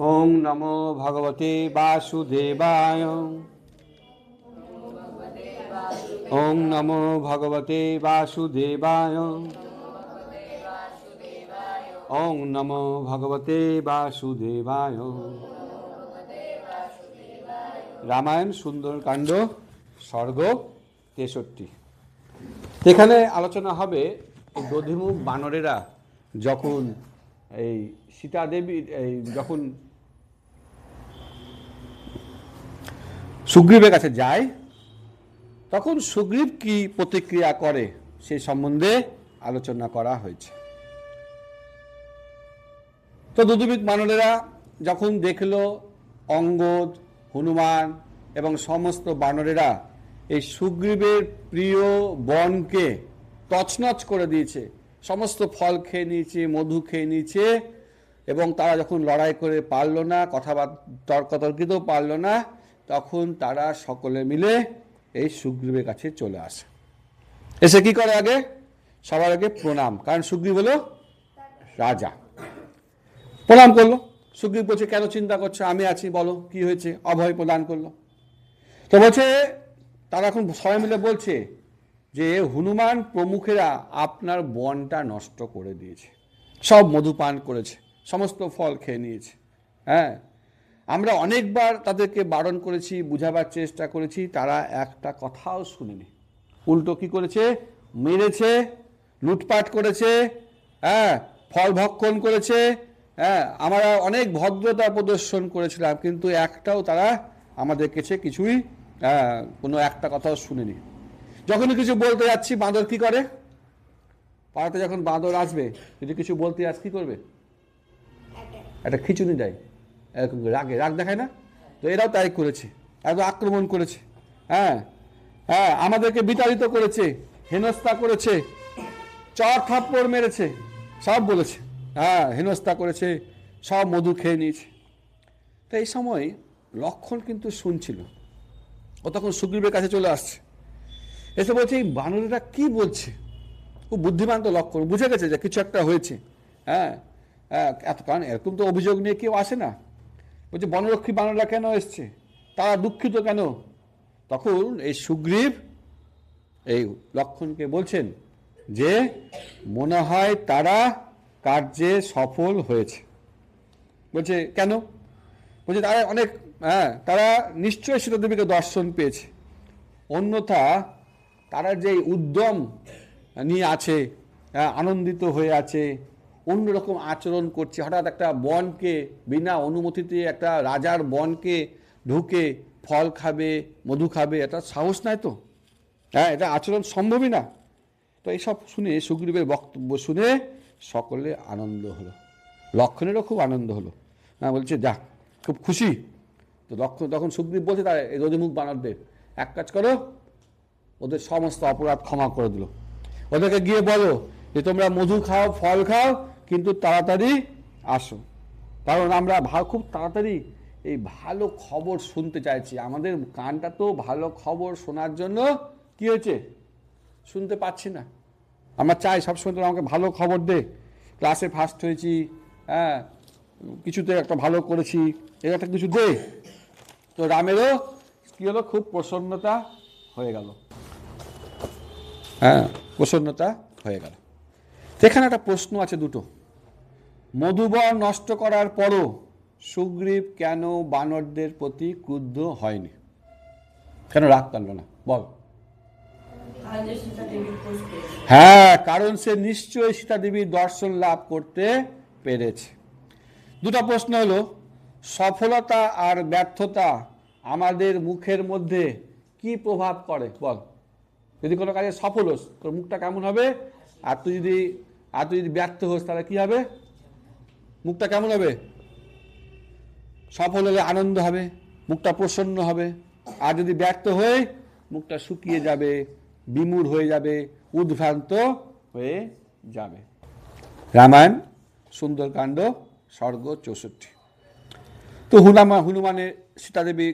ওং নমো ভগবতে বাসুদেবায়। ওং নমো ভগবতে বাসুদেবায়। ওং নমো ভগবতে বাসুদেবায়। রামায়ণ সুন্দরকাণ্ড স্বর্গ 63। এখানে আলোচনা হবে দধিমুখ বানরেরা যখন এই সীতা দেবী যখন সুগ্রীবের কাছে যায় তখন সুগ্রীব কি প্রতিক্রিয়া করে সেই সম্বন্ধে আলোচনা করা হয়েছে। তো দধিমুখ বানরেরা যখন দেখলো অঙ্গদ, হনুমান এবং সমস্ত বানরেরা এই সুগ্রীবের প্রিয় বনকে তছনছ করে দিয়েছে, সমস্ত ফল খেয়ে নিয়েছে, মধু খেয়ে নিয়েছে, এবং তারা যখন লড়াই করে পারল না, তর্কাতর্কিতেও পারল না, তখন তারা সকলে মিলে এই সুগ্রীবের কাছে চলে আসে। এসে কি করে? আগে সবার আগে প্রণাম, কারণ সুগ্রীব হলো রাজা। প্রণাম করলো। সুগ্রীব বলছে, কেন চিন্তা করছো? আমি আছি, বলো কি হয়েছে? অভয় প্রদান করলো। তো বলছে, তারা এখন সবাই মিলে বলছে যে হনুমান প্রমুখেরা আপনার বনটা নষ্ট করে দিয়েছে, সব মধুপান করেছে, সমস্ত ফল খেয়ে নিয়েছে। হ্যাঁ, আমরা অনেকবার তাদেরকে বারণ করেছি, বুঝাবার চেষ্টা করেছি, তারা একটা কথাও শুনেনি। উল্টো কি করেছে? মেরেছে, লুটপাট করেছে, হ্যাঁ, ফল ভক্ষণ করেছে। হ্যাঁ, আমরা অনেক ভদ্রতা প্রদর্শন করেছিলাম, কিন্তু একটাও তারা আমাদের কাছে কিছুই কোনো একটা কথাও শুনেনি। যখনই কিছু বলতে যাচ্ছি, বাঁদর কি করে? পাড়াতে যখন বাঁদর আসবে, যদি কিছু বলতে যাচ্ছি কি করবে? একটা খিচুনি দেয়, এরকম রাগ দেখায় না? তো এরাও তাই করেছে, এত আক্রমণ করেছে। হ্যাঁ হ্যাঁ, আমাদেরকে বিতাড়িত করেছে, হেনস্থা করেছে, চর থাপ্পড় মেরেছে, সব বলেছে। হ্যাঁ, হেনস্থা করেছে, সব মধু খেয়ে নিয়েছে। তো এই সময় লক্ষণ কিন্তু শুনছিল। ও তখন সুগ্রীবের কাছে চলে আসছে, এসে বলছে এই বানরেরা কি বলছে। খুব বুদ্ধিমান তো লক্ষণ, বুঝে গেছে যে কিছু একটা হয়েছে। হ্যাঁ হ্যাঁ, কারণ এরকম তো অভিযোগ নিয়ে কেউ আসে না। বলছে বনরক্ষী বানররা কেন এসছে, তারা দুঃখিত কেন? তখন এই সুগ্রীব এই লক্ষণকে বলছেন যে মনে হয় তারা কার্যে সফল হয়েছে। বলছে কেন? বলছে তারা অনেক, হ্যাঁ, তারা নিশ্চয়ই সীতাদেবীকে দর্শন পেয়েছে, অন্যথা তারা যে উদ্যম নিয়ে আছে, আনন্দিত হয়ে আছে, অন্যরকম আচরণ করছে, হঠাৎ একটা বনকে বিনা অনুমতিতে, একটা রাজার বনকে ঢুকে ফল খাবে, মধু খাবে, এটা সাহস নাই তো। হ্যাঁ, এটা আচরণ সম্ভবই না। তো এইসব শুনে সুগ্রীবের বক্তব্য শুনে সকলে আনন্দ হলো, লক্ষণেরও খুব আনন্দ হলো। হ্যাঁ, বলছে যা, খুব খুশি। তো লক্ষণ তখন সুগ্রীব বলছে তার এই দধিমুখ বানরদের, এক কাজ করো, ওদের সমস্ত অপরাধ ক্ষমা করে দিল। ওদেরকে গিয়ে বলো যে তোমরা মধু খাও, ফল খাও, কিন্তু তাড়াতাড়ি আসো, কারণ আমরা খুব তাড়াতাড়ি এই ভালো খবর শুনতে চাইছি। আমাদের কানটা তো ভালো খবর শোনার জন্য কি হয়েছে, শুনতে পাচ্ছি না। আমরা চাই সবসময় তো আমাকে ভালো খবর দে, ক্লাসে ফার্স্ট হয়েছি, হ্যাঁ, কিছুতে একটা ভালো করেছি, এই একটা কিছু দে। তো রামেরও কি হলো, খুব প্রসন্নতা হয়ে গেল। হ্যাঁ, প্রসন্নতা হয়ে গেল। এখানে একটা প্রশ্ন আছে দুটো। মধুবন নষ্ট করার পরও সুগ্রীব কেন বানরদের প্রতি ক্রুদ্ধ হয়নি, কেন রাগ টানল না? বল। হ্যাঁ, কারণ সে নিশ্চয়ই সীতা দেবীর দর্শন লাভ করতে পেরেছে। দুটো প্রশ্ন হলো, সফলতা আর ব্যর্থতা আমাদের মুখের মধ্যে কি প্রভাব করে বল। যদি কোনো কাজে সফল হোস, তোর মুখটা কেমন হবে? আর তুই যদি ব্যর্থ হোস, তাহলে কি হবে? মুখটা কেমন হবে? সফল হলে আনন্দ হবে, মুখটা প্রসন্ন হবে। আর যদি ব্যর্থ হয়ে, মুখটা শুকিয়ে যাবে, বিমূঢ় হয়ে যাবে, উদ্ভ্রান্ত হয়ে যাবে। রামায়ণ সুন্দরকাণ্ড স্বর্গ 64। তো হনুমানের সীতাদেবী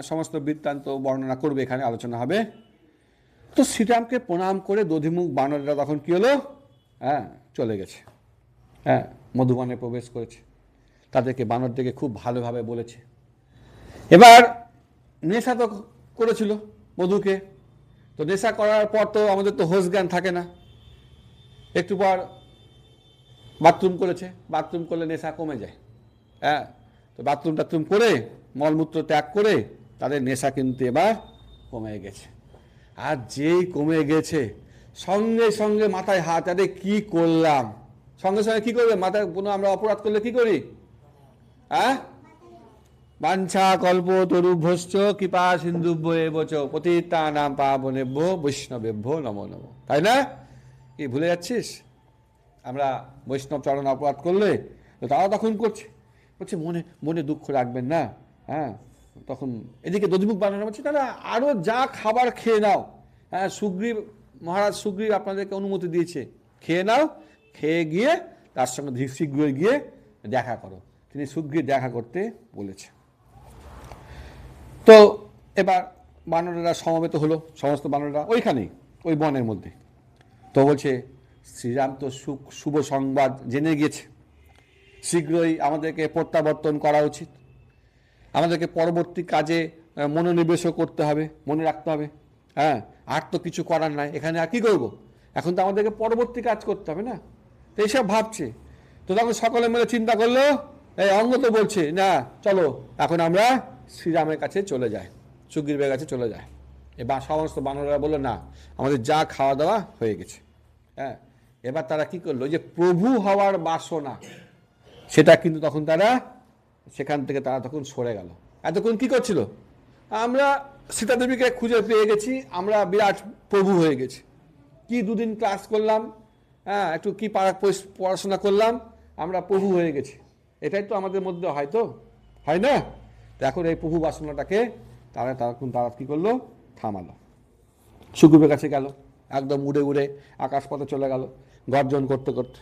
সমস্ত বৃত্তান্ত বর্ণনা করবে, এখানে আলোচনা হবে। তো শ্রীরামকে প্রণাম করে দধিমুখ বানররা তখন কি হলো, হ্যাঁ, চলে গেছে। হ্যাঁ, মধুবনে প্রবেশ করেছে। তাদেরকে বানরদেরকে খুব ভালোভাবে বলেছে। এবার নেশা তো করেছিল মধুকে, তো নেশা করার পর তো আমাদের তো হোশ জ্ঞান থাকে না, একটু পর বাথরুম করেছে, বাথরুম করলে নেশা কমে যায়। হ্যাঁ, তো বাথরুম টাথরুম করে মলমূত্র ত্যাগ করে তাদের নেশা কিন্তু এবার কমে গেছে। আর যেই কমে গেছে সঙ্গে সঙ্গে মাথায় হাত, আরে কি করলাম, সঙ্গে সঙ্গে কি করবে মাথায়, কোনো আমরা অপরাধ করলে কি করি, হ্যাঁ, বাঞ্ছা কল্প তরুভ্যশ্চ কৃপা সিন্ধুভ্য এবচ পতিতানাং পাবনেভ্যো বৈষ্ণবেভ্যো নমো নমঃ, তাই না? কি ভুলে যাচ্ছিস? আমরা বৈষ্ণব চরণ অপরাধ করলে তারা তখন করছে মনে মনে দুঃখ রাখবেন না। হ্যাঁ, তখন এদিকে দধিমুখ বানানো হচ্ছে, তারা আরো যা খাবার খেয়ে নাও। হ্যাঁ, সুগ্রীব মহারাজ সুগ্রীব আপনাদেরকে অনুমতি দিয়েছে, খেয়ে নাও, খেয়ে গিয়ে তার সঙ্গে শীঘ্র গিয়ে দেখা করো। তিনি সুগ্রীব দেখা করতে বলেছে। তো এবার বানরেরা সমবেত হলো, সমস্ত বানরেরা ওইখানেই, ওই বনের মধ্যে। তো বলছে শ্রীরাম তো শুভ সংবাদ জেনে গিয়েছে, শীঘ্রই আমাদেরকে প্রত্যাবর্তন করা উচিত, আমাদেরকে পরবর্তী কাজে মনোনিবেশও করতে হবে, মনে রাখতে হবে। হ্যাঁ, আর তো কিছু করার নাই, এখানে আর কি করবো, এখন তো আমাদেরকে পরবর্তী কাজ করতে হবে না। তো এইসব ভাবছে। তো তখন সকলে মিলে চিন্তা করলো, এই অঙ্গ তো বলছে না, চলো এখন আমরা শ্রীরামের কাছে চলে যাই, সুগ্রীবের কাছে চলে যায়। এবার সমস্ত বানরেরা বললো না, আমাদের যা খাওয়া দাওয়া হয়ে গেছে। হ্যাঁ, এবার তারা কি করলো, যে প্রভু হওয়ার বাসনা, সেটা কিন্তু তখন তারা সেখান থেকে তারা তখন সরে গেল। এতক্ষণ কি করছিল, আমরা সীতা দেবীকে খুঁজে পেয়ে গেছি, আমরা বিরাট প্রভু হয়ে গেছি, কি দুদিন ক্লাস করলাম, হ্যাঁ, একটু কি পড়াশোনা করলাম, আমরা প্রভু হয়ে গেছি, এটাই তো আমাদের মধ্যে হয়তো হয় না। তো এখন এই প্রভু বাসনাটাকে তারা কি করলো, থামালো, সুগ্রীবের কাছে গেল, একদম উড়ে উড়ে আকাশপথে চলে গেল গর্জন করতে করতে।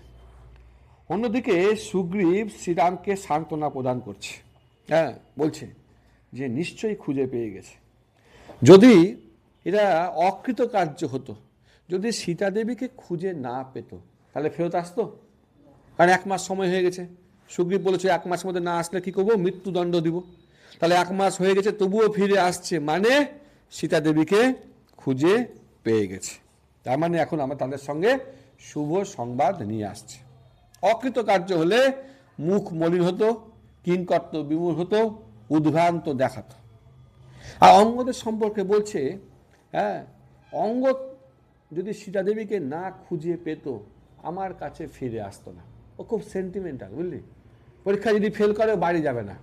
অন্যদিকে সুগ্রীব শ্রীরামকে সান্ত্বনা প্রদান করছে। হ্যাঁ, বলছে যে নিশ্চয়ই খুঁজে পেয়ে গেছে, যদি এরা অকৃতকার্য হতো, যদি সীতা দেবীকে খুঁজে না পেত তাহলে ফেরত আসতো, কারণ 1 মাস সময় হয়ে গেছে। সুগ্রীব বলেছে 1 মাসের মধ্যে না আসলে কি করবো, মৃত্যুদণ্ড দিব। তাহলে 1 মাস হয়ে গেছে, তবুও ফিরে আসছে, মানে সীতা দেবীকে খুঁজে পেয়ে গেছে, তার মানে এখন আমরা তাদের সঙ্গে শুভ সংবাদ নিয়ে আসছি। অকৃতকার্য হলে মুখ মলিন হতো, কিংকর্ত বিমূঢ় হতো, উদ্ভ্রান্ত দেখাতো। আর অঙ্গদের সম্পর্কে বলছে, হ্যাঁ, অঙ্গ যদি সীতা দেবীকে না খুঁজে পেত আমার কাছে ফিরে আসতো না। ও খুব সেন্টিমেন্টাল, বুঝলি, পরীক্ষা যদি ফেল করে বাড়ি যাবে না,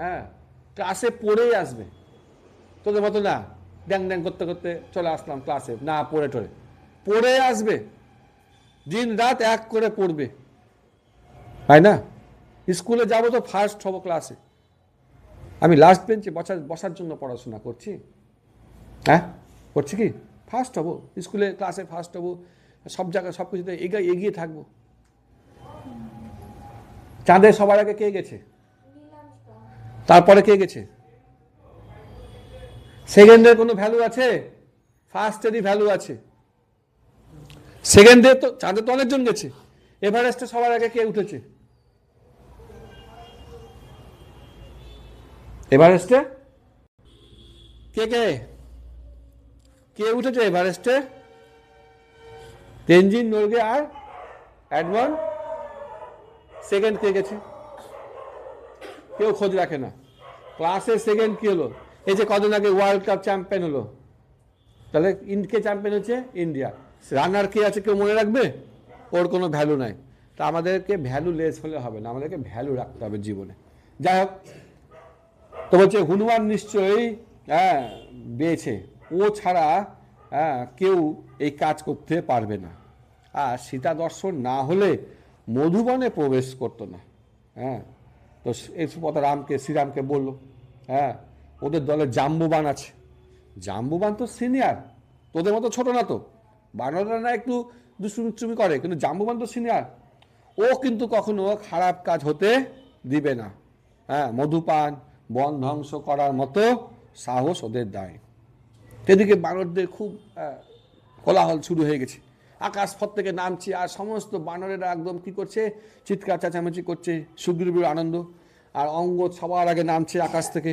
হ্যাঁ, ক্লাসে পড়েই আসবে, তোদের মতো না ড্যাং ড্যাং করতে করতে চলে আসলাম ক্লাসে, না পড়ে টড়ে, পড়ে আসবে, দিন রাত এক করে পড়বে, তাই না? স্কুলে যাবো তো ফার্স্ট হবো ক্লাসে, আমি লাস্ট বেঞ্চে বসার জন্য পড়াশোনা করছি, হ্যাঁ, করছি কি, ফার্স্ট হবো স্কুলে, ক্লাসে ফার্স্ট হবো, সব জায়গায় সব কিছুতে এগিয়ে থাকবো। চাঁদে সবার আগে কে গেছে, তারপরে কে গেছে? সেকেন্ডের কোনো ভ্যালু আছে? ফার্স্টেরই ভ্যালু আছে। সেকেন্ডে তো চাঁদে তো অনেকজন গেছে, এভারেস্টে সবার আগে কে উঠেছে? এভারেস্টে কে কে কে উঠেছে এভারেস্টে? তেনজিং নোরগে আর এডওয়ার্ড। সেকেন্ড কে গেছে? কেউ খোঁজ রাখে না। ক্লাসে সেকেন্ড কি হলো? এই যে কদিন আগে ওয়ার্ল্ড কাপ চ্যাম্পিয়ন হলো, তাহলে কে চ্যাম্পিয়ন হচ্ছে? ইন্ডিয়া। রানার কে আছে কেউ মনে রাখবে? ওর কোনো ভ্যালু নাই। তা আমাদেরকে ভ্যালু লেস হলে হবে না, আমাদেরকে ভ্যালু রাখতে হবে জীবনে। যাই হোক, তো বলছে হনুমান নিশ্চয়ই বেছে, ও ছাড়া কেউ এই কাজ করতে পারবে না। আর সীতা দর্শন না হলে মধুবনে প্রবেশ করতো না। হ্যাঁ, তো এই কথা শ্রীরামকে বলল। হ্যাঁ, ওদের দলে জাম্বুবান আছে, জাম্বুবান তো সিনিয়র, তোদের মতো ছোট না তো, বানররা না একটু দুষ্টুমি করে, কিন্তু জাম্বুবান তো সিনিয়র, ও কিন্তু কখনো খারাপ কাজ হতে দিবে না। হ্যাঁ, মধুপান বন ধ্বংস করার মতো সাহস ওদের দেয়। এদিকে বানরদের খুব কোলাহল শুরু হয়ে গেছে, আকাশ পথ থেকে নামছে, আর সমস্ত বানরেরা একদম কি করছে, চিৎকার চেঁচামেচি করছে, সুগ্রীবের আনন্দ। আর অঙ্গদ সবার আগে নামছে আকাশ থেকে,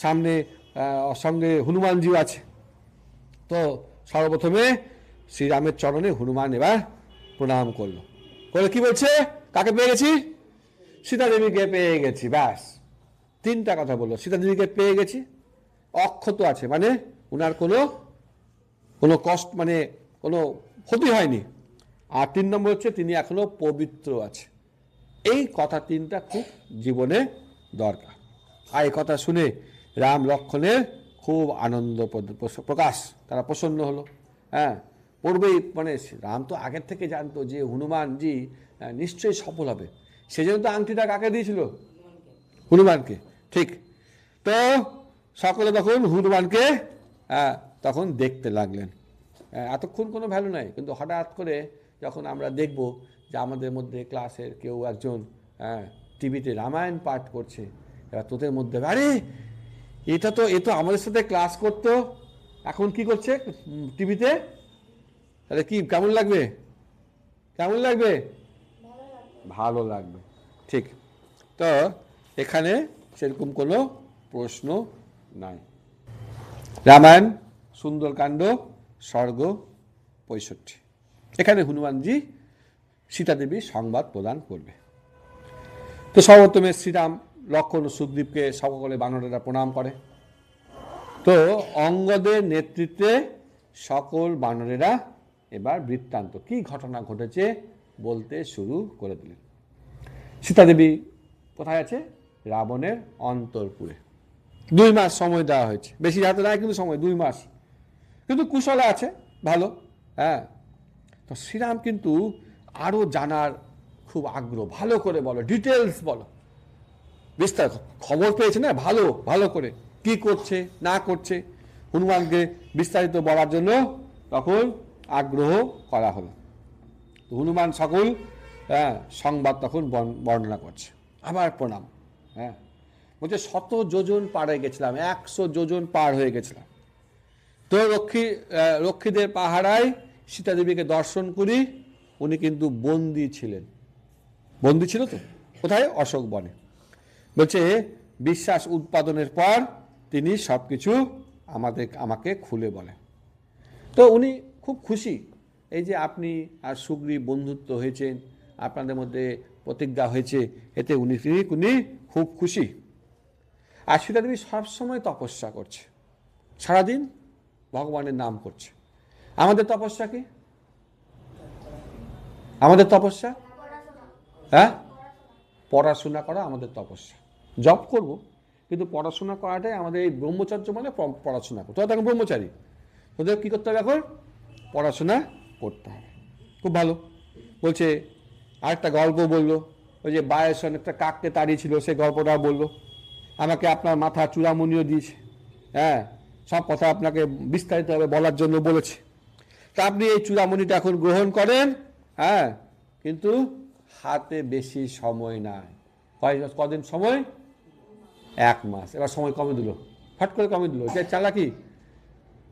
সামনে সঙ্গে হনুমানজিও আছে। তো সর্বপ্রথমে শ্রীরামের চরণে হনুমান এবার প্রণাম করলো, বলে কি বলছে, কাকে পেয়ে গেছি, সীতা দেবীকে পেয়ে গেছি। ব্যাস, তিনটা কথা বললো, সীতা দেবীকে পেয়ে গেছি, অক্ষত আছে, মানে ওনার কোনো কষ্ট, মানে কোনো ক্ষতি হয়নি। আর 3 নম্বর হচ্ছে তিনি এখনো পবিত্র আছে। এই কথা তিনটা খুব জীবনে দরকার। আর এই কথা শুনে রাম লক্ষ্মণের খুব আনন্দ প্রকাশ, তারা প্রসন্ন হলো। হ্যাঁ, পূর্বেই মানে রাম তো আগের থেকে জানতো যে হনুমানজি নিশ্চয়ই সফল হবে, সেজন্য তো আংটিটা কাকে দিয়েছিল, হনুমানকে। ঠিক, তো সকলে তখন হনুমানকে তখন দেখতে লাগলেন। এতক্ষণ কোনো ভ্যালু নাই, কিন্তু হঠাৎ করে যখন আমরা দেখব যে আমাদের মধ্যে ক্লাসের কেউ একজন টিভিতে রামায়ণ পাঠ করছে, এবার তোদের মধ্যে আরে এ তো আমাদের সাথে ক্লাস করতো, এখন কি করছে টিভিতে, তাহলে কি কেমন লাগবে, কেমন লাগবে, ভালো লাগবে। ঠিক, তো এখানে সেরকম কোনো প্রশ্ন নাই। রামায়ণ সুন্দরকাণ্ড সর্গ 65, এখানে হনুমানজি সীতা দেবীর সংবাদ প্রদান করবে। তো সর্বপ্রথমে শ্রীরাম লক্ষ্মণ ও সুগ্রীবকে সকলে বানরেরা প্রণাম করে। তো অঙ্গদের নেতৃত্বে সকল বানরেরা এবার বৃত্তান্ত কি ঘটনা ঘটেছে বলতে শুরু করে দিলেন। সীতা দেবী কোথায় আছে, রাবণের অন্তরপুরে। 2 মাস সময় দেওয়া হয়েছে, বেশি হাতে নাই কিন্তু সময় 2 মাস, কিন্তু কুশলে আছে, ভালো। হ্যাঁ, তো শ্রীরাম কিন্তু আরো জানার খুব আগ্রহ, ভালো করে বলো, ডিটেলস বলো, বিস্তার খবর পেয়েছে না, ভালো ভালো করে কি করছে না করছে হনুমানকে বিস্তারিত বলার জন্য তখন আগ্রহ করা হলো। হনুমান সকল সংবাদ তখন বর্ণনা করছে। আবার প্রণাম। হ্যাঁ, বলছে 100 যোজন পাড়ে গেছিলাম, 100 যোজন পার হয়ে গেছিলাম। তো রক্ষীদের পাহারায় সীতা দেবীকে দর্শন করি। উনি কিন্তু বন্দী ছিলেন, বন্দী ছিল তো কোথায়, অশোক বনে। বলছে বিশ্বাস উৎপাদনের পর তিনি সবকিছু আমাকে খুলে বলেন। তো উনি খুব খুশি, এই যে আপনি আর সুগ্রীব বন্ধুত্ব হয়েছেন, আপনাদের মধ্যে প্রতিজ্ঞা হয়েছে, এতে উনি খুব খুশি। আর সীতা দেবী সবসময় তপস্যা করছে, সারাদিন ভগবানের নাম করছে। আমাদের তপস্যা কি, আমাদের তপস্যা হ্যাঁ, পড়াশোনা করা আমাদের তপস্যা। জব করব, কিন্তু পড়াশোনা করাটাই আমাদের এই ব্রহ্মচর্য, মানে পড়াশোনা করতে। তোরা এখন ব্রহ্মচারী, তোদের কী করতে হবে, এখন পড়াশোনা করতে হবে। খুব ভালো। বলছে আরেকটা গল্প বললো, ওই যে বায়সন একটা কাককে তাড়িয়েছিল, সেই গল্পটা বললো। আমাকে আপনার মাথা চূড়ামণিও দিয়েছে, হ্যাঁ, সব কথা আপনাকে বিস্তারিতভাবে বলার জন্য বলেছে। তা আপনি এই চূড়ামণিটা এখন গ্রহণ করেন, হ্যাঁ, কিন্তু হাতে বেশি সময় নাই। কদিন সময়, 1 মাস। এবার সময় কমে দিল, হট করে কমে দিল, যে চালাকি।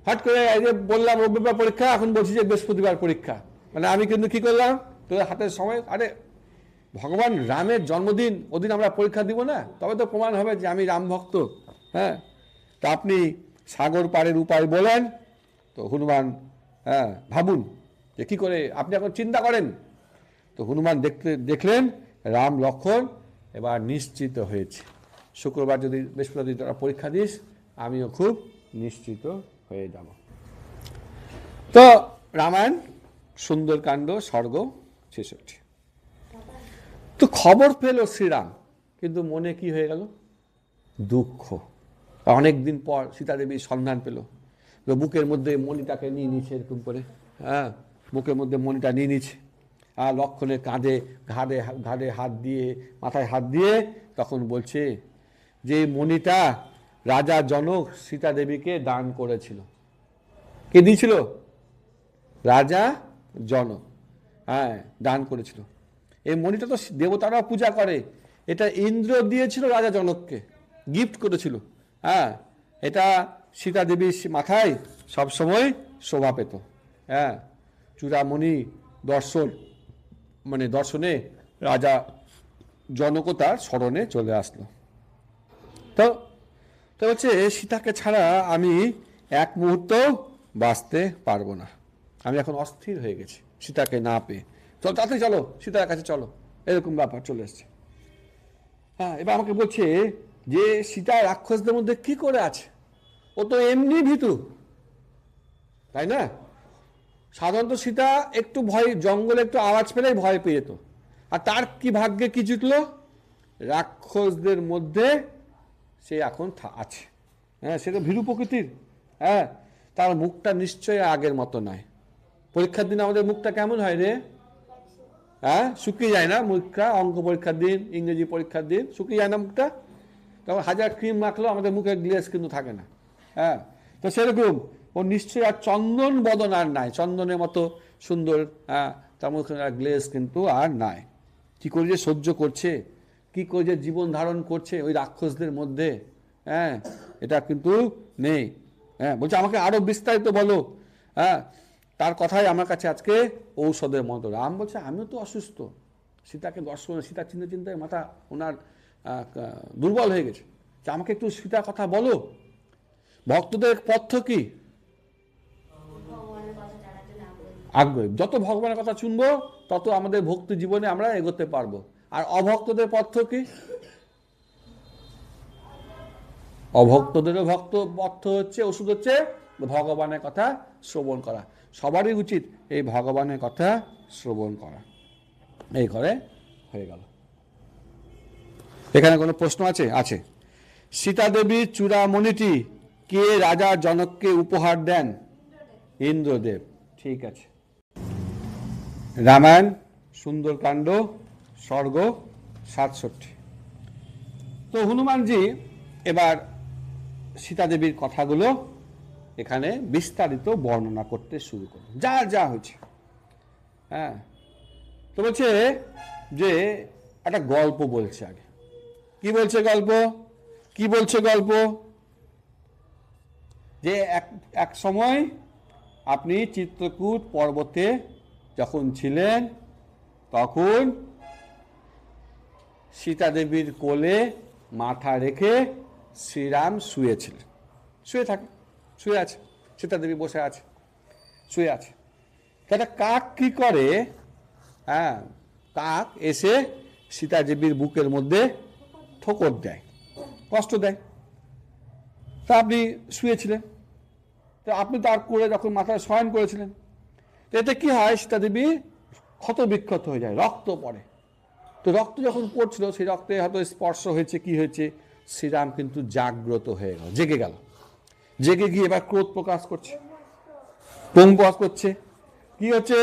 হট করে এই যে বললাম রবিবার পরীক্ষা, এখন বলছি যে বৃহস্পতিবার পরীক্ষা, মানে আমি কিন্তু কি করলাম, তোদের হাতের সময়, আরে ভগবান রামের জন্মদিন, ওদিন আমরা পরীক্ষা দিব না, তবে তো প্রমাণ হবে যে আমি রাম ভক্ত। হ্যাঁ, তা আপনি সাগর পারের উপায় বলেন। তো হনুমান ভাবুন যে কি করে, আপনি এখন চিন্তা করেন। তো হনুমান দেখলেন রাম লক্ষ্মণ এবার নিশ্চিত হয়েছে, শুক্রবার যদি বৃহস্পতিবার যদি তোরা পরীক্ষা দিস, আমিও খুব নিশ্চিত হয়ে যাব। তো রামায়ণ সুন্দরকাণ্ড সর্গ 66। তো খবর পেল শ্রীরাম, কিন্তু মনে কি হয়ে গেল, দুঃখ। অনেক দিন পর সীতা দেবীর সন্ধান পেল, বুকের মধ্যে মণিটাকে নিয়ে নিচ্ছে এরকম করে, হ্যাঁ, বুকের মধ্যে মণিটা নিয়ে নিচ্ছে। আর লক্ষ্মণের কাঁধে ঘাড়ে হাত দিয়ে, মাথায় হাত দিয়ে তখন বলছে যে মণিটা রাজা জনক সীতা দেবীকে দান করেছিল। কে দিয়েছিল, রাজা জনক, হ্যাঁ, দান করেছিল। এই মণিটা তো দেবতারা পূজা করে, এটা ইন্দ্র দিয়েছিল রাজা জনককে, গিফট করেছিল। হ্যাঁ, এটা সীতা দেবীর মাথায় সবসময় শোভা পেত। হ্যাঁ, চূড়ামণি দর্শনে রাজা জনক তার স্মরণে চলে আসলো। তো হচ্ছে সীতাকে ছাড়া আমি এক মুহূর্ত বাঁচতে পারবো না, আমি এখন অস্থির হয়ে গেছি সীতাকে না পেয়ে। চলো তাড়াতাড়ি চলো, সীতার কাছে চলো, এরকম ব্যাপার চলে এসছে। হ্যাঁ, এবার আমাকে বলছে যে সীতা রাক্ষসদের মধ্যে কি করে আছে, ও তো এমনি ভীতু, তাই না? সাধারণত সীতা একটু ভয়, জঙ্গলে একটু আওয়াজ পেলেই ভয় পেয়ে যেত, আর তার কি ভাগ্যে কি জুটলো, রাক্ষসদের মধ্যে সে এখন আছে। হ্যাঁ, সে তো ভীরু প্রকৃতির। হ্যাঁ, তার মুখটা নিশ্চয়ই আগের মতো নয়। পরীক্ষার দিন আমাদের মুখটা কেমন হয় রে? হ্যাঁ, শুকিয়ে যায় না মুখটা? অঙ্ক পরীক্ষার দিন, ইংরেজি পরীক্ষার দিন শুকিয়ে যায় না মুখটা? তখন হাজার ক্রিম মাখলেও আমাদের মুখের গ্লেজ কিন্তু থাকে না। হ্যাঁ, তো সেরকম ও নিশ্চয়ই আর চন্দন বদন আর নাই, চন্দনের মতো সুন্দর। হ্যাঁ, তার মুখে আর গ্লেজ কিন্তু আর নাই। কি করে যে সহ্য করছে, কি করে যে জীবন ধারণ করছে ওই রাক্ষসদের মধ্যে, হ্যাঁ, এটা কিন্তু নেই। হ্যাঁ, বলছে আমাকে আরো বিস্তারিত বলো। হ্যাঁ, তার কথাই আমার কাছে আজকে ঔষধের মতো। রাম বলছে আমিও তো অসুস্থ, সীতাকে দর্শন, সীতা চিন্তা চিন্তায় মাথা ওনার দুর্বল হয়ে গেছে। আমাকে একটু সীতার কথা বলো। ভক্তদের পথ্য কি? আগ্রহী। যত ভগবানের কথা শুনবো তত আমাদের ভক্তি জীবনে আমরা এগোতে পারবো। আর অভক্তদের পথ্য কি? অভক্তদেরও পথ্য হচ্ছে, ওষুধ হচ্ছে ভগবানের কথা শ্রবণ করা। সবারই উচিত এই ভগবানের কথা শ্রবণ করা। এই করে হয়ে গেল। এখানে কোনো প্রশ্ন আছে? আছে। সীতা দেবীর চূড়ামণিটি কে রাজা জনককে উপহার দেন? ইন্দ্রদেব। ঠিক আছে। রামায়ণ সুন্দরকাণ্ড সর্গ 67। তো হনুমানজি এবার সীতা দেবীর কথাগুলো এখানে বিস্তারিত বর্ণনা করতে শুরু করল, যা যা হয়েছে। হ্যাঁ, তো বলছে যে একটা গল্প বলছে আগে। কি বলছে গল্প? কি বলছে গল্প? যে এক সময় আপনি চিত্রকূট পর্বতে যখন ছিলেন তখন সীতা দেবীর কোলে মাথা রেখে শ্রীরাম শুয়েছিলেন। শুয়ে আছে, সীতা দেবী বসে আছে, শুয়ে আছে। একটা কাক কি করে? হ্যাঁ, কাক এসে সীতা দেবীর বুকের মধ্যে ঠোকর দেয়, কষ্ট দেয়। তা আপনি শুয়েছিলেন, তো আপনি তার কোলে যখন মাথায় শয়ন করেছিলেন, তো এতে কি হয়? সীতা দেবী ক্ষত বিক্ষত হয়ে যায়, রক্ত পড়ে। তো রক্ত যখন পড়ছিল, সেই রক্তে হয়তো স্পর্শ হয়েছে, কি হয়েছে, শ্রীরাম কিন্তু জাগ্রত হয়ে গেল, জেগে গেল। জেগে গিয়ে এবার ক্রোধ প্রকাশ করছে, প্রকাশ করছে। কি হচ্ছে?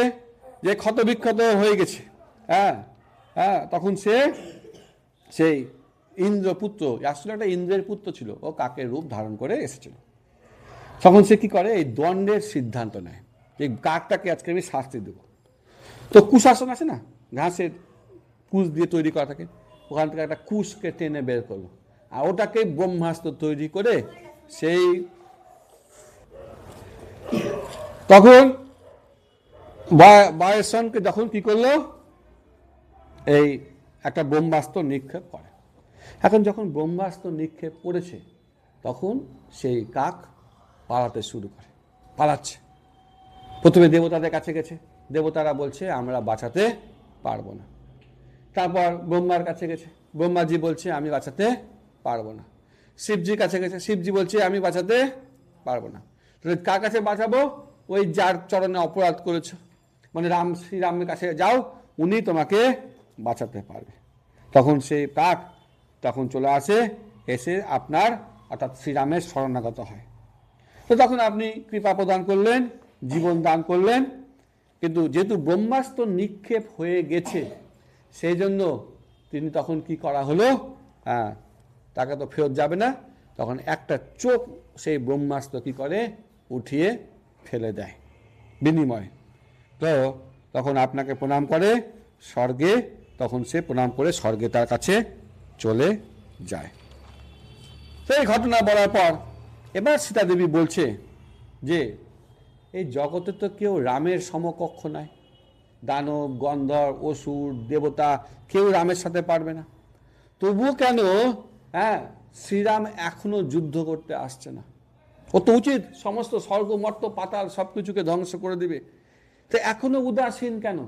যে ক্ষত বিক্ষত হয়ে গেছে। হ্যাঁ হ্যাঁ, তখন সেই ইন্দ্রপুত্র, আসলে একটা ইন্দ্রের পুত্র ছিল, ও কাকের রূপ ধারণ করে এসেছিল। তখন সে কি করে? এই দণ্ডের সিদ্ধান্ত নেয়, এই কাকটাকে আজকে আমি শাস্তি দেব। তো কুশাসন আছে না, ঘাসের কুশ দিয়ে তৈরি করা থাকে, ওখান থেকে একটা কুশকে টেনে বের করলো, আর ওটাকে ব্রহ্মাস্ত্র তৈরি করে সেই তখন বায়ুসনকে যখন কি করলো, এই একটা ব্রহ্মাস্ত্র নিক্ষেপ করে। এখন যখন ব্রহ্মাস্ত্র নিক্ষেপ করেছে, তখন সেই কাক পালাতে শুরু করে, পালাচ্ছে। প্রথমে দেবতাদের কাছে গেছে, দেবতারা বলছে আমরা বাঁচাতে পারবো না। তারপর ব্রহ্মার কাছে গেছে, ব্রহ্মাজি বলছে আমি বাঁচাতে পারবো না। শিবজির কাছে গেছে, শিবজি বলছে আমি বাঁচাতে পারবো না। কার কাছে বাঁচাবো? ওই যার চরণে অপরাধ করেছে, মানে শ্রীরামের কাছে যাও, উনি তোমাকে বাঁচাতে পারবে। তখন সেই কাক তখন চলে আসে, এসে আপনার অর্থাৎ শ্রীরামের শরণাগত হয়। তো তখন আপনি কৃপা প্রদান করলেন, জীবন দান করলেন। কিন্তু যেহেতু ব্রহ্মাস্ত্র নিক্ষেপ হয়ে গেছে, সেই জন্য তিনি তখন কি করা হলো, তাকে তো ফেরত যাবে না, তখন একটা চোখ সেই ব্রহ্মাস্ত্র কি করে, উঠিয়ে ফেলে দেয় বিনিময়। তো তখন আপনাকে প্রণাম করে স্বর্গে, তখন সে প্রণাম করে স্বর্গে তার কাছে চলে যায়। সেই ঘটনা বলার পর এবার সীতা দেবী বলছে যে এই জগতে তো কেউ রামের সমকক্ষ নাই, দানব, গন্ধর্ব, অসুর, দেবতা কেউ রামের সাথে পারবে না। তবুও কেন শ্রীরাম এখনো যুদ্ধ করতে আসছে না? ও তো উচিত সমস্ত স্বর্গ মর্ত পাতাল সবকিছুকে ধ্বংস করে দিবে, তো এখনো উদাসীন কেন?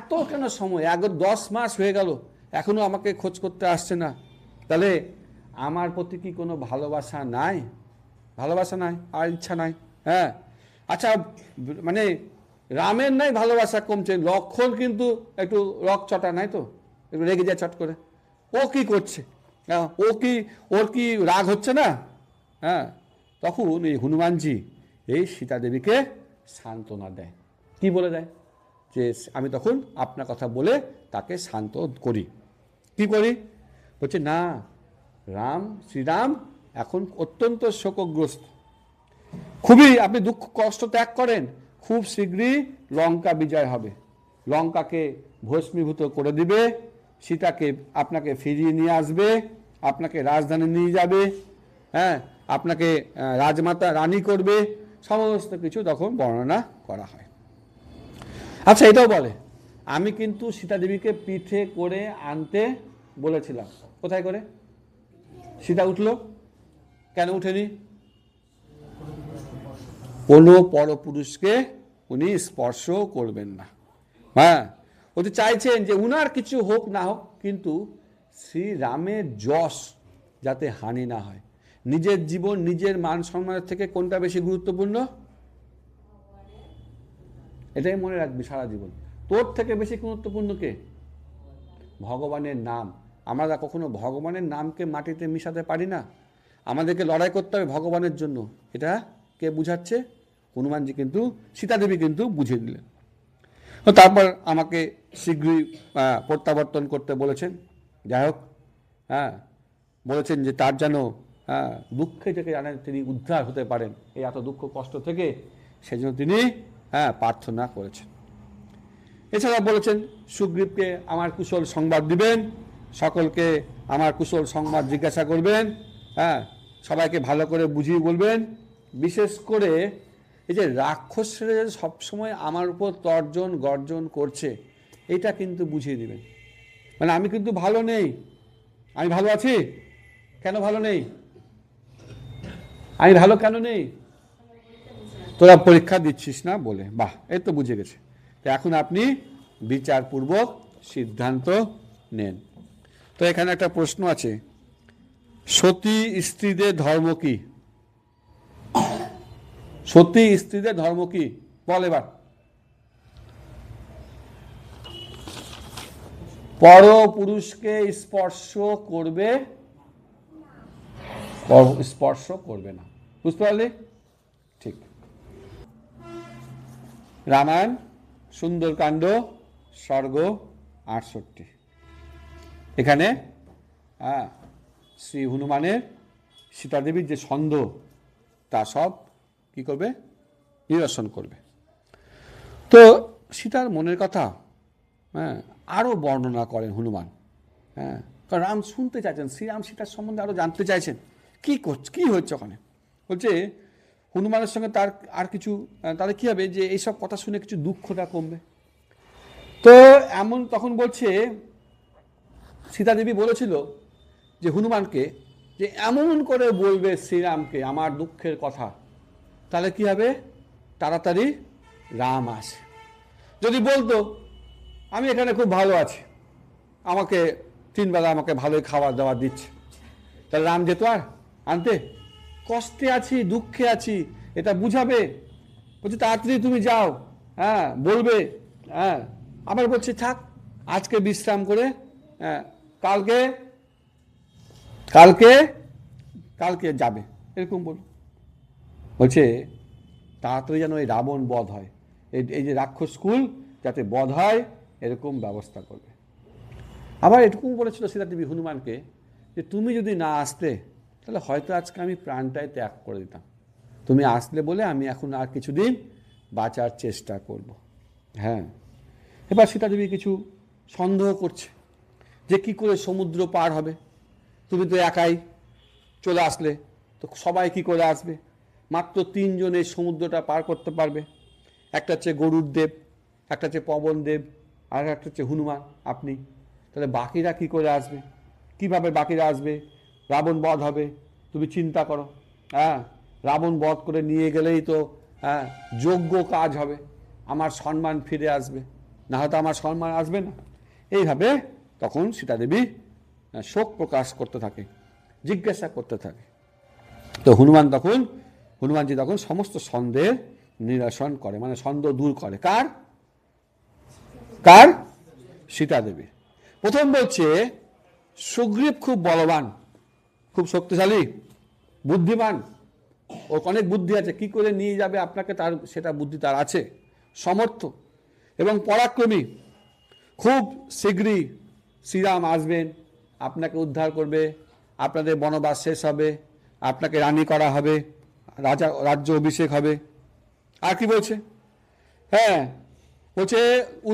এত কেন সময়? 10 মাস হয়ে গেল, এখনো আমাকে খোঁজ করতে আসছে না। তাহলে আমার প্রতি কি কোনো ভালোবাসা নাই? ভালোবাসা নাই, আর ইচ্ছা নাই। আচ্ছা, মানে রামের নাই ভালোবাসা কমছে, লক্ষণ কিন্তু একটু রক চটা নাই তো, একটু রেগে যায় চট করে। ও কি করছে? ওর কি রাগ হচ্ছে না? তখন এই হনুমানজি এই সীতা দেবীকে সান্ত্বনা দেয়। কি বলে দেয়? যে আমি তখন আপনার কথা বলে তাকে শান্ত করি। কি করি? বলছে না, শ্রীরাম এখন অত্যন্ত শোকগ্রস্ত, খুবই আপনি দুঃখ কষ্ট ত্যাগ করেন, খুব শীঘ্রই লঙ্কা বিজয় হবে, লঙ্কাকে ভস্মীভূত করে দিবে, সীতাকে আপনাকে ফিরিয়ে নিয়ে আসবে, আপনাকে রাজধানী নিয়ে যাবে, আপনাকে রাজমাতা রানী করবে, সমস্ত কিছু তখন বর্ণনা করা হয়। আচ্ছা, এটাও বলে আমি কিন্তু সীতা দেবীকে পিঠে করে আনতে বলেছিলাম। কোথায় করে? সীতা উঠলো কেন? উঠেনি? কোনো পরপুরুষকে উনি স্পর্শ করবেন না। ওতে চাইছেন যে উনার কিছু হোক না হোক, কিন্তু শ্রীরামের যশ যাতে হানি না হয়। নিজের জীবন, নিজের মান সম্মানের থেকে কোনটা বেশি গুরুত্বপূর্ণ? এটাই মনে রাখবি সারা জীবন। তোর থেকে বেশি গুরুত্বপূর্ণ কে? ভগবানের নাম। আমরা কখনো ভগবানের নামকে মাটিতে মিশাতে পারি না। আমাদেরকে লড়াই করতে হবে ভগবানের জন্য। এটা কে বুঝাচ্ছে? হনুমানজি কিন্তু, সীতা দেবী কিন্তু বুঝিয়ে দিলেন। তারপর আমাকে শীঘ্রই প্রত্যাবর্তন করতে বলেছেন। যাই হোক, বলেছেন যে তার যেন দুঃখে থেকে জানেন তিনি উদ্ধার হতে পারেন, এই এত দুঃখ কষ্ট থেকে, সেজন্য তিনি প্রার্থনা করেছেন। এছাড়া বলেছেন সুগ্রীবকে আমার কুশল সংবাদ দিবেন, সকলকে আমার কুশল সংবাদ জিজ্ঞাসা করবেন, সবাইকে ভালো করে বুঝিয়ে বলবেন। বিশেষ করে এই যে রাক্ষসরা সবসময় আমার উপর তর্জন গর্জন করছে, এটা কিন্তু বুঝিয়ে দিবেন। মানে আমি কিন্তু ভালো নেই, আমি ভালো আছি। কেন ভালো নেই? আমি ভালো কেন নেই? তোরা পরীক্ষা দিচ্ছিস না বলে। বাহ, এই তো বুঝে গেছে। তো এখন আপনি বিচারপূর্বক সিদ্ধান্ত নেন। তো এখানে একটা প্রশ্ন আছে, সতী স্ত্রীদের ধর্ম কি? সতী স্ত্রীদের ধর্ম কি? বল এবার। পরপুরুষকে স্পর্শ করবে না। বুঝতে পারলি? ঠিক। রামায়ণ সুন্দরকাণ্ড সর্গ 68। এখানে শ্রী হনুমানের সীতাদেবীর যে সন্দেহ, তা সব কি করবে? নিরসন করবে। তো সীতার মনের কথা আরো বর্ণনা করেন হনুমান। কারণ রাম শুনতে চাইছেন, শ্রীরাম সীতার সম্বন্ধে আরো জানতে চাইছেন, কি হচ্ছে ওখানে। বলছে হনুমানের সঙ্গে তার আর কিছু, তাহলে কি হবে যে এইসব কথা শুনে কিছু দুঃখটা কমবে। তো তখন বলছে সীতা দেবী বলেছিল যে হনুমানকে, যে এমন করে বলবে শ্রীরামকে আমার দুঃখের কথা, তাহলে কি হবে? তাড়াতাড়ি রাম আসে। যদি বলতো আমি এখানে খুব ভালো আছি, আমাকে 3 বেলা আমাকে ভালোই খাবার দাবার দিচ্ছে, তাহলে রাম যেত আর আনতে? কষ্টে আছি, দুঃখে আছি, এটা বুঝাবে। বলছে তাড়াতাড়ি তুমি যাও, বলবে। আবার বলছে থাক, আজকে বিশ্রাম করে কালকে কালকে কালকে যাবে, এরকম বলছে তাড়াতাড়ি যেন এই রাবণ বধ হয়, এই যে রাক্ষস কুল যাতে বধ হয়, এরকম ব্যবস্থা করবে। আবার এরকম বলেছিল সীতা দেবী হনুমানকে যে তুমি যদি না আসতে তাহলে হয়তো আজকে আমি প্রাণটাই ত্যাগ করে দিতাম, তুমি আসলে বলে আমি এখন আর কিছুদিন বাঁচার চেষ্টা করব। এবার সীতা দেবী কিছু সন্দেহ করছে যে কি করে সমুদ্র পার হবে, তুমি তো একাই চলে আসলে, তো সবাই কি করে আসবে? মাত্র 3 জনে সমুদ্রটা পার করতে পারবে। একটা হচ্ছে গরুর দেব, একটা হচ্ছে পবনদেব, আর একটা হচ্ছে হনুমান, আপনি। তাহলে বাকিরা কি করে আসবে? কিভাবে বাকিরা আসবে? রাবণ বধ হবে, তুমি চিন্তা করো। হ্যাঁ, রাবণ বধ করে নিয়ে গেলেই তো হ্যাঁ যোগ্য কাজ হবে, আমার সম্মান ফিরে আসবে, না হয়তো আমার সম্মান আসবে না। এইভাবে তখন সীতাদেবী শোক প্রকাশ করতে থাকে, জিজ্ঞাসা করতে থাকে। তো হনুমানজি তখন সমস্ত সন্দেহের নিরসন করে, মানে সন্দেহ দূর করে। কার কার সীতাদেবী। প্রথম বলছে সুগ্রীব খুব বলবান, খুব শক্তিশালী, বুদ্ধিমান, ওর অনেক বুদ্ধি আছে, কি করে নিয়ে যাবে আপনাকে তার সেটা বুদ্ধি তার আছে, সমর্থ এবং পরাক্রমী। খুব শীঘ্রই শ্রীরাম আসবেন, আপনাকে উদ্ধার করবে, আপনাদের বনবাস শেষ হবে, আপনাকে রানী করা হবে, রাজ্য অভিষেক হবে। আর কি বলছে? হ্যাঁ, বলছে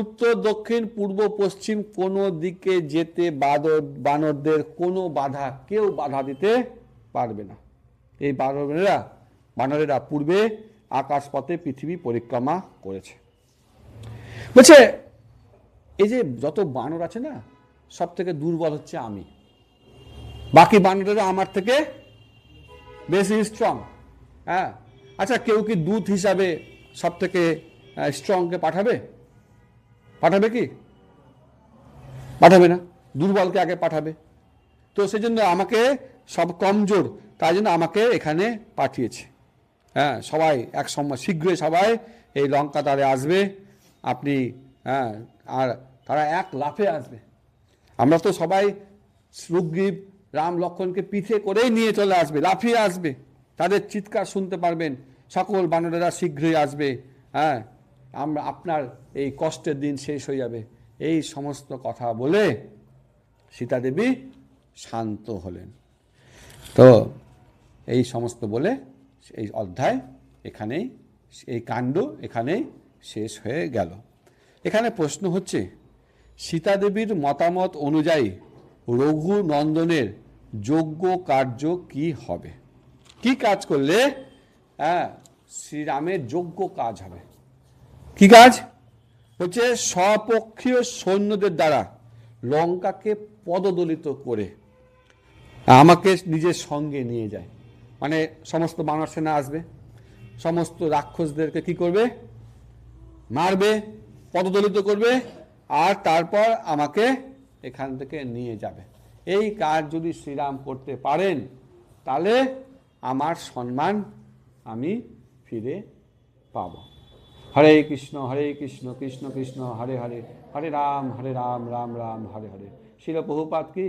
উত্তর দক্ষিণ পূর্ব পশ্চিম কোনো দিকে যেতে বানরদের কোনো বাধা, কেউ বাধা দিতে পারবে না। এই বানরেরা পূর্বে আকাশপথে পৃথিবী পরিক্রমা করেছে। বলছে এই যে যত বানর আছে না, সব থেকে দুর্বল হচ্ছে আমি, বাকি বানরেরা আমার থেকে বেশি স্ট্রং। হ্যাঁ, আচ্ছা, কেউ কি দূত হিসাবে সব থেকে স্ট্রংকে পাঠাবে? পাঠাবে কি? পাঠাবে না, দুর্বলকে আগে পাঠাবে। তো সেই জন্য আমাকে, সব কমজোর, তাই জন্য আমাকে এখানে পাঠিয়েছে। হ্যাঁ, সবাই এক সময় শীঘ্রই সবাই এই লঙ্কা তারে আসবে, আপনি হ্যাঁ, আর তারা এক লাফে আসবে। আমরা তো সবাই সুগ্রীব রাম লক্ষ্মণকে পিঠে করেই নিয়ে চলে আসবে, লাফিয়ে আসবে, তাদের চিৎকার শুনতে পারবেন, সকল বানরেরা শীঘ্রই আসবে। হ্যাঁ, আপনার এই কষ্টের দিন শেষ হয়ে যাবে। এই সমস্ত কথা বলে সীতাদেবী শান্ত হলেন। তো এই সমস্ত বলে এই অধ্যায় এখানেই, এই কাণ্ড এখানেই শেষ হয়ে গেল। এখানে প্রশ্ন হচ্ছে, সীতাদেবীর মতামত অনুযায়ী রঘুনন্দনের যোগ্য কার্য কি হবে? কি কাজ করলে হ্যাঁ শ্রীরামের যোগ্য কাজ হবে? কি কাজ? হচ্ছে স্বপক্ষীয় সৈন্যদের দ্বারা লঙ্কাকে পদদলিত করে আমাকে নিজের সঙ্গে নিয়ে যায়। মানে সমস্ত বানর সেনা আসবে, সমস্ত রাক্ষসদেরকে কি করবে? মারবে, পদদলিত করবে, আর তারপর আমাকে এখান থেকে নিয়ে যাবে। এই কাজ যদি শ্রীরাম করতে পারেন, তাহলে আমার সম্মান আমি ফিরে পাব। হরে কৃষ্ণ কৃষ্ণ কৃষ্ণ হরে হরে, হরে রাম রাম রাম হরে হরে। শিল প্রভুপাদ কি?